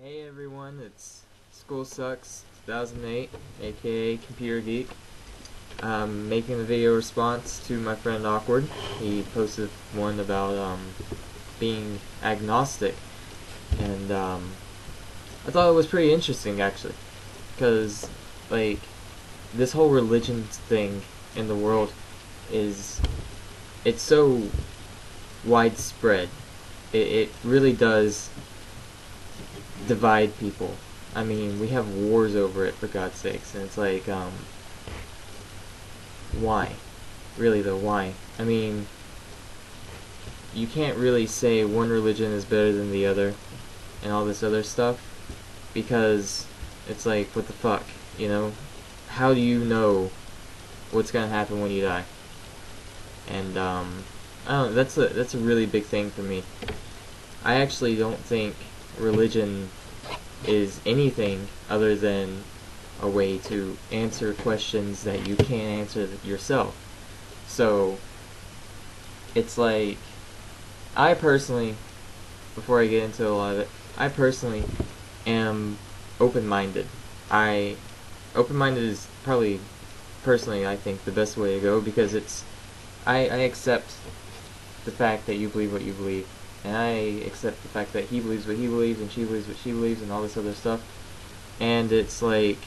Hey everyone, it's School Sucks 2008, aka Computer Geek. I'm making a video response to my friend Awkward. He posted one about being agnostic, and I thought it was pretty interesting actually, because like this whole religion thing in the world it's so widespread. It really does divide people. I mean, we have wars over it, for God's sakes, and it's like, why? Really though, why? I mean, you can't really say one religion is better than the other, and all this other stuff, because it's like, what the fuck, you know? How do you know what's gonna happen when you die? And, I don't know, that's a really big thing for me. I actually don't think religion is anything other than a way to answer questions that you can't answer yourself. So, it's like, I personally, before I get into a lot of it, I personally am open-minded. Open-minded is probably, personally, I think, the best way to go, because I accept the fact that you believe what you believe, and I accept the fact that he believes what he believes, and she believes what she believes, and all this other stuff. And it's like,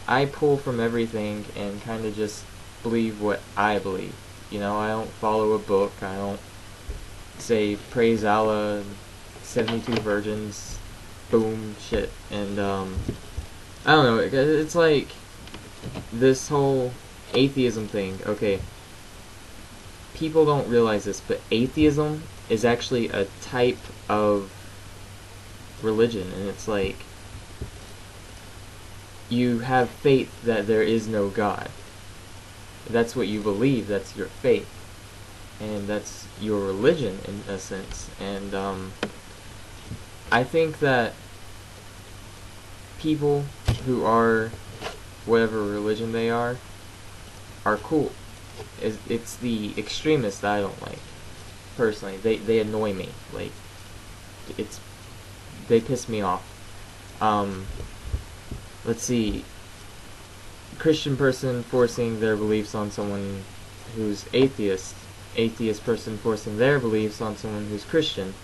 I pull from everything and kind of just believe what I believe. You know, I don't follow a book. I don't say praise Allah, 72 virgins, boom, shit. And I don't know. It's like this whole atheism thing. Okay, people don't realize this, but atheism is actually a type of religion, and it's like, you have faith that there is no God. That's what you believe, that's your faith, and that's your religion in a sense. And I think that people who are whatever religion they are cool. It's the extremists that I don't like. Personally, they annoy me. Like, they piss me off. Let's see. Christian person forcing their beliefs on someone who's atheist. Atheist person forcing their beliefs on someone who's Christian.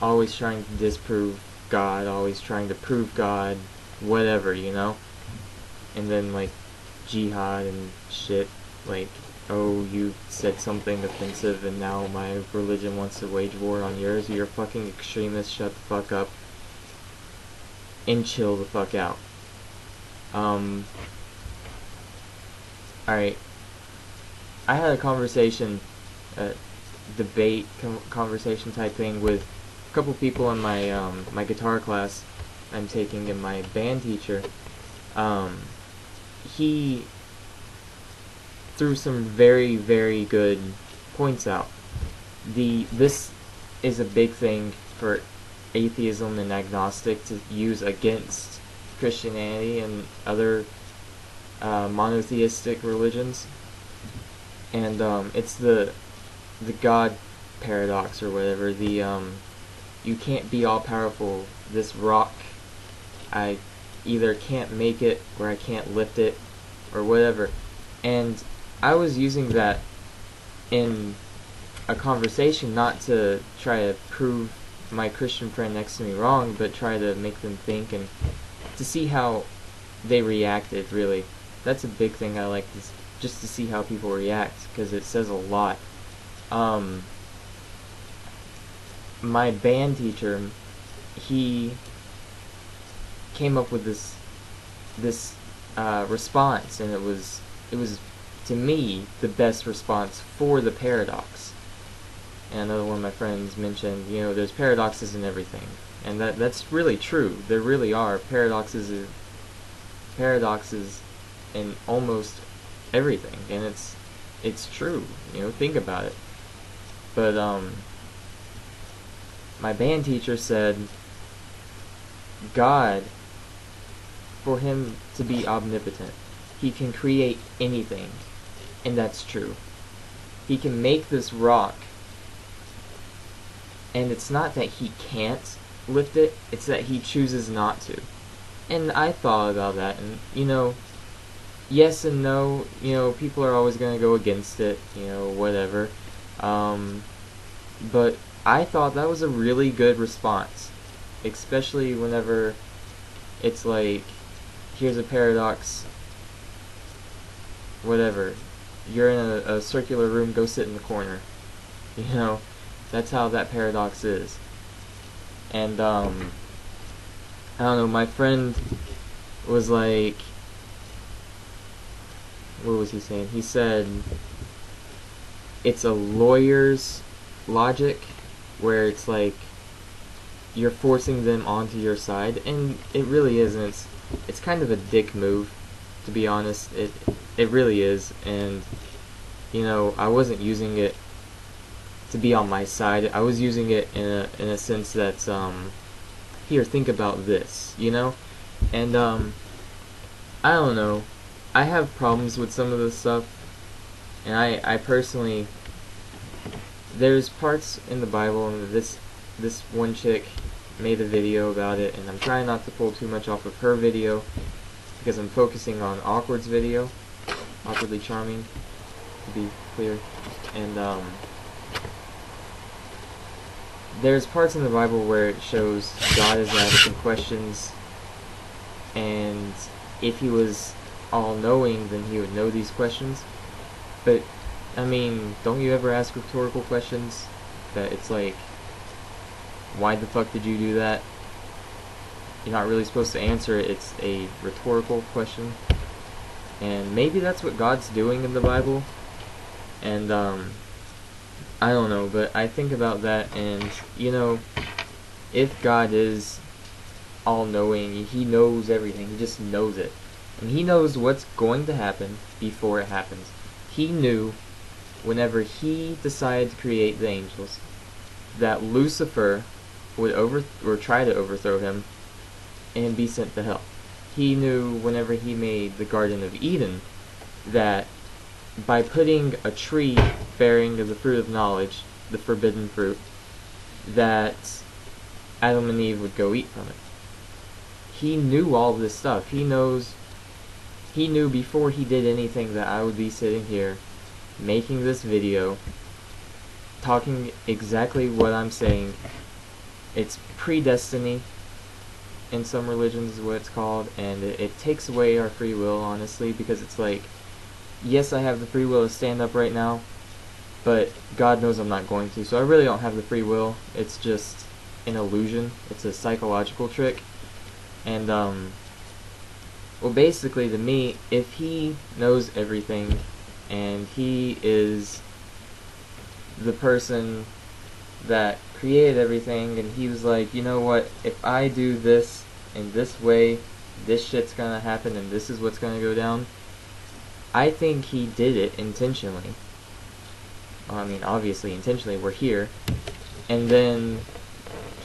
Always trying to disprove God, always trying to prove God, whatever, you know? And then, like, jihad and shit. Like, oh, you said something offensive and now my religion wants to wage war on yours. You're a fucking extremist, shut the fuck up. And chill the fuck out. Alright. I had a conversation, debate conversation type thing with a couple people in my, my guitar class I'm taking, and my band teacher. He threw some very, very good points out. This is a big thing for atheism and agnostic to use against Christianity and other monotheistic religions. And it's the God paradox or whatever. You can't be all powerful. This rock, I either can't make it or I can't lift it or whatever. And I was using that in a conversation not to try to prove my Christian friend next to me wrong, but try to make them think and to see how they reacted, really. That's a big thing I like, is just to see how people react, because it says a lot. My band teacher, he came up with this response, and it was to me the best response for the paradox. And another one of my friends mentioned, you know, there's paradoxes in everything, and that's really true. There really are paradoxes in almost everything, and it's true. You know, think about it. But my band teacher said, God, for him to be omnipotent, he can create anything, and that's true. He can make this rock, and it's not that he can't, lift it, it's that he chooses not to. And I thought about that, and, yes and no, people are always going to go against it, whatever. But I thought that was a really good response, especially whenever it's like, here's a paradox, whatever. You're in a circular room, go sit in the corner. That's how that paradox is. And, I don't know, my friend was like, what was he saying? He said, it's a lawyer's logic, where it's like, you're forcing them onto your side, and it really isn't. It's kind of a dick move, to be honest. It really is, and, I wasn't using it to be on my side. I was using it in a sense that's, here, think about this, And, I don't know. I have problems with some of this stuff, and I personally, there's parts in the Bible, and this one chick made a video about it, and I'm trying not to pull too much off of her video, because I'm focusing on Awkward's video, Awkwardly Charming, to be clear, and, there's parts in the Bible where it shows God is asking questions, and if he was all-knowing, then he would know these questions. But, I mean, don't you ever ask rhetorical questions that it's like, why the fuck did you do that? You're not really supposed to answer it, it's a rhetorical question. And maybe that's what God's doing in the Bible. And, I don't know, but I think about that, and, if God is all-knowing, he knows everything, he just knows it. And he knows what's going to happen before it happens. He knew, whenever he decided to create the angels, that Lucifer would try to overthrow him and be sent to hell. He knew, whenever he made the Garden of Eden, that by putting a tree bearing the fruit of knowledge, the forbidden fruit, that Adam and Eve would go eat from it. He knew all this stuff. He knew before he did anything that I would be sitting here making this video, talking exactly what I'm saying. It's predestiny in some religions is what it's called, and it takes away our free will, honestly, because it's like, yes, I have the free will to stand up right now, but God knows I'm not going to, so I really don't have the free will. It's just an illusion. It's a psychological trick. And, well, basically, to me, if he knows everything, and he is the person that created everything, and he was like, you know what, if I do this in this way, this shit's gonna happen, and this is what's gonna go down, I think he did it intentionally. I mean, obviously, intentionally, we're here, and then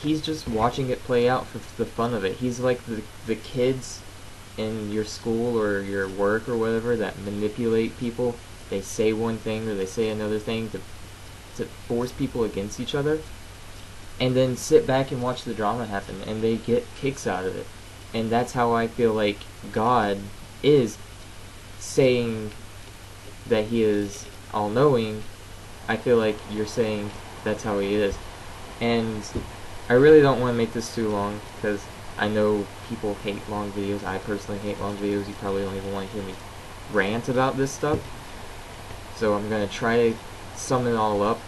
he's just watching it play out for the fun of it. He's like the kids in your school or your work or whatever that manipulate people. They say one thing or they say another thing to force people against each other, and then sit back and watch the drama happen, and they get kicks out of it. And that's how I feel like God is saying that he is all-knowing. I feel like you're saying that's how he is. And I really don't want to make this too long, because I know people hate long videos. I personally hate long videos. You probably don't even want to hear me rant about this stuff. So I'm going to try to sum it all up,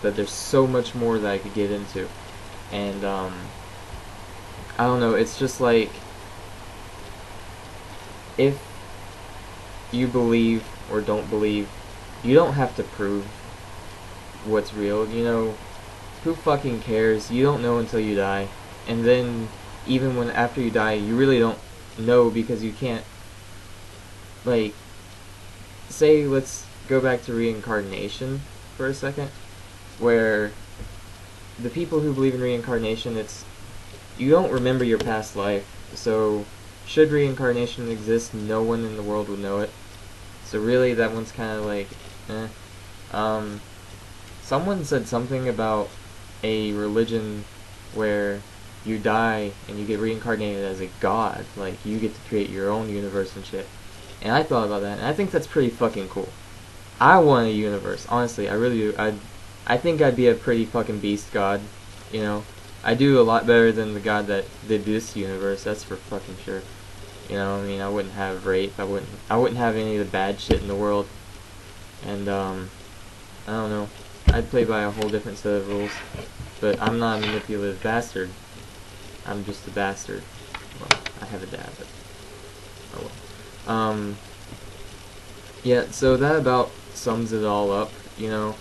but there's so much more that I could get into. And, I don't know, it's just like, if you believe or don't believe, you don't have to prove what's real, who fucking cares? You don't know until you die. And then, even when after you die, you really don't know, because you can't, like, say, let's go back to reincarnation for a second, where the people who believe in reincarnation, you don't remember your past life, so should reincarnation exist, no one in the world would know it. So really, that one's kind of like, someone said something about a religion where you die and you get reincarnated as a god. Like, you get to create your own universe and shit. And I thought about that, and I think that's pretty fucking cool. I want a universe, honestly. I really do. I think I'd be a pretty fucking beast god. You know, I do a lot better than the god that did this universe. That's for fucking sure. You know, I mean, I wouldn't have rape. I wouldn't have any of the bad shit in the world. And I don't know. I'd play by a whole different set of rules. But I'm not a manipulative bastard. I'm just a bastard. Well, I have a dad, but oh well. Yeah. So that about sums it all up. You know,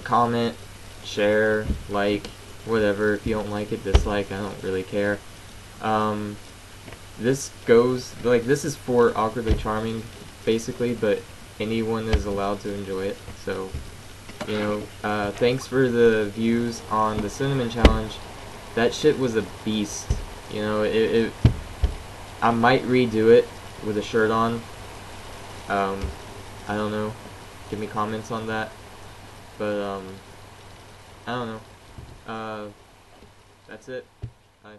comment, share, like, whatever. If you don't like it, dislike. I don't really care. This is for Awkwardly Charming, basically, but anyone is allowed to enjoy it. So, you know, thanks for the views on the Cinnamon Challenge. That shit was a beast. You know, I might redo it with a shirt on. I don't know. Give me comments on that. But, I don't know. That's it. Bye.